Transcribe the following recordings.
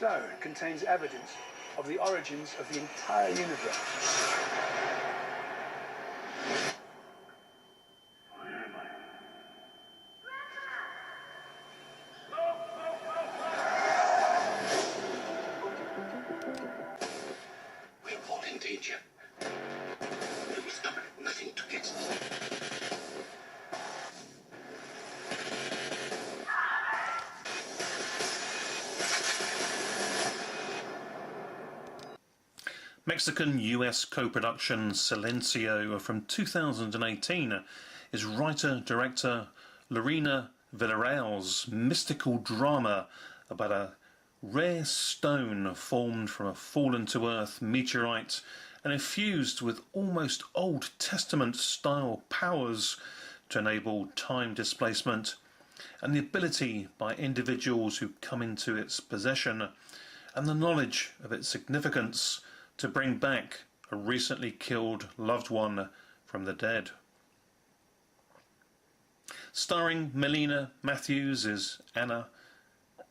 alone contains evidence of the origins of the entire universe. Mexican-US co-production Silencio from 2018 is writer-director Lorena Villarreal's mystical drama about a rare stone formed from a fallen-to-earth meteorite and infused with almost Old Testament-style powers to enable time displacement and the ability by individuals who come into its possession and the knowledge of its significance to bring back a recently killed loved one from the dead. Starring Melina Matthews as Anna,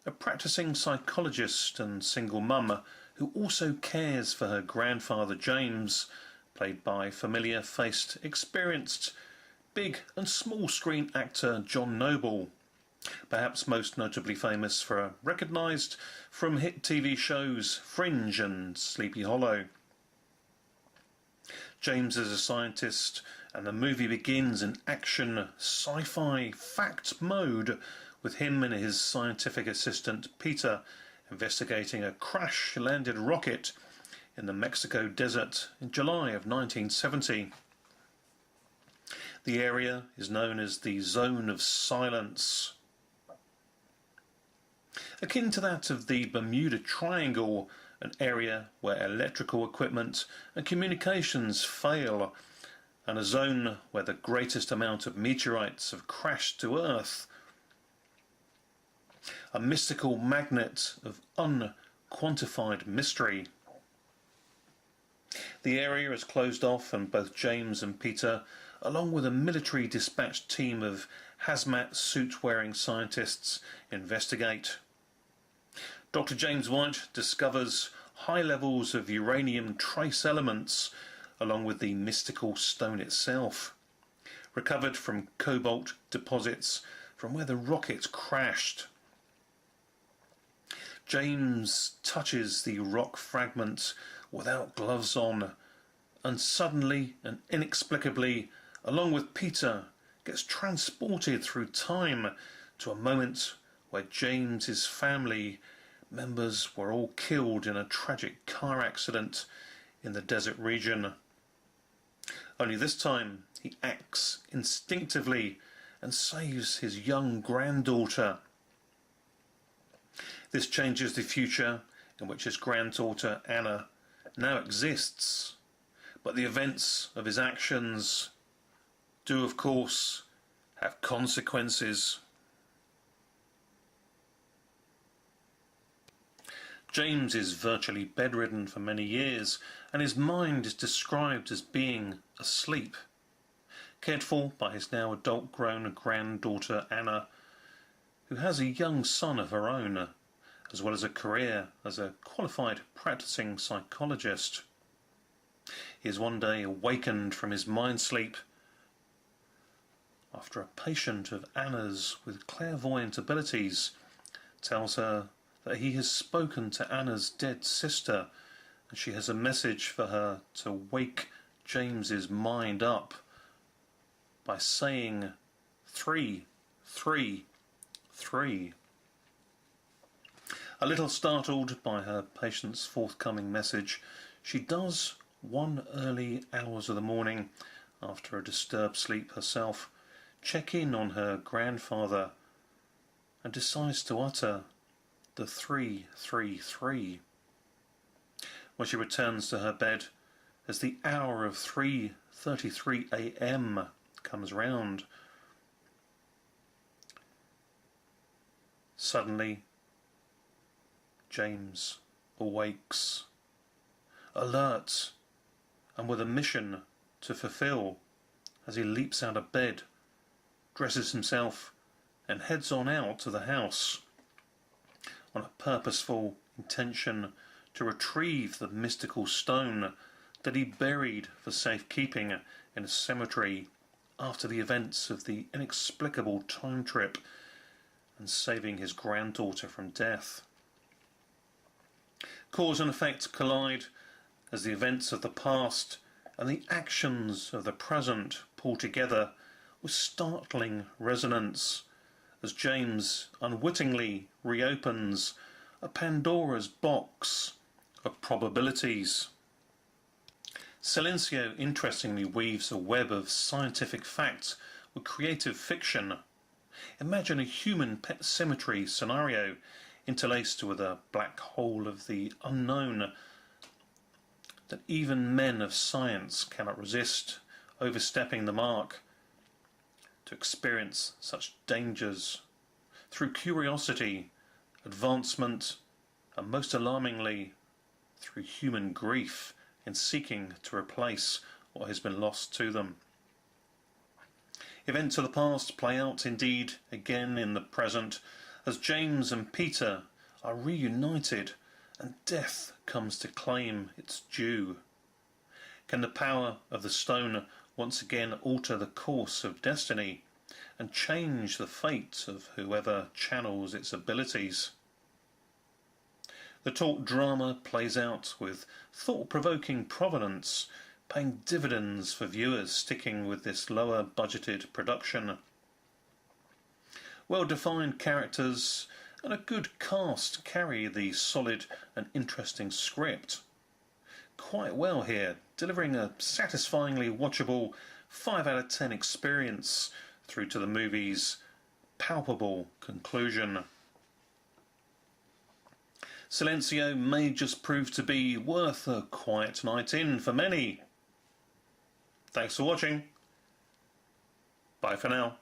a practicing psychologist and single mum who also cares for her grandfather James, played by familiar-faced, experienced, big and small screen actor John Noble, perhaps most notably famous for recognised from hit TV shows Fringe and Sleepy Hollow. James is a scientist, and the movie begins in action sci-fi fact mode with him and his scientific assistant Peter investigating a crash-landed rocket in the Mexico desert in July of 1970. The area is known as the Zone of Silence, akin to that of the Bermuda Triangle, an area where electrical equipment and communications fail, and a zone where the greatest amount of meteorites have crashed to Earth. A mystical magnet of unquantified mystery. The area is closed off, and both James and Peter, along with a military dispatched team of hazmat suit-wearing scientists, investigate. Dr. James White discovers high levels of uranium trace elements along with the mystical stone itself, recovered from cobalt deposits from where the rocket crashed. James touches the rock fragment without gloves on, and suddenly and inexplicably, along with Peter, gets transported through time to a moment where James's family members were all killed in a tragic car accident in the desert region. Only this time he acts instinctively and saves his young granddaughter. This changes the future in which his granddaughter Anna now exists, but the events of his actions do, of course, have consequences. James is virtually bedridden for many years, and his mind is described as being asleep. Cared for by his now adult-grown granddaughter Anna, who has a young son of her own, as well as a career as a qualified practicing psychologist. He is one day awakened from his mind sleep after a patient of Anna's with clairvoyant abilities tells her that he has spoken to Anna's dead sister, and she has a message for her to wake James's mind up by saying 3, 3, 3. A little startled by her patient's forthcoming message, she does, one early hours of the morning, after a disturbed sleep herself, check in on her grandfather and decides to utter the 333. When she returns to her bed, as the hour of 3:33 a.m. comes round, suddenly James awakes, alert and with a mission to fulfill, as he leaps out of bed, dresses himself and heads on out to the house on a purposeful intention to retrieve the mystical stone that he buried for safekeeping in a cemetery after the events of the inexplicable time trip and saving his granddaughter from death. Cause and effect collide as the events of the past and the actions of the present pull together with startling resonance as James unwittingly reopens a Pandora's box of probabilities. Silencio interestingly weaves a web of scientific facts with creative fiction. Imagine a human pet cemetery scenario interlaced with a black hole of the unknown that even men of science cannot resist overstepping the mark to experience such dangers through curiosity, advancement, and most alarmingly, through human grief in seeking to replace what has been lost to them. Events of the past play out indeed again in the present as James and Peter are reunited and death comes to claim its due. Can the power of the stone once again alter the course of destiny and change the fate of whoever channels its abilities? The taut drama plays out with thought-provoking provenance, paying dividends for viewers sticking with this lower-budgeted production. Well-defined characters and a good cast carry the solid and interesting script quite well here, delivering a satisfyingly watchable 5 out of 10 experience through to the movie's palpable conclusion. Silencio may just prove to be worth a quiet night in for many. Thanks for watching. Bye for now.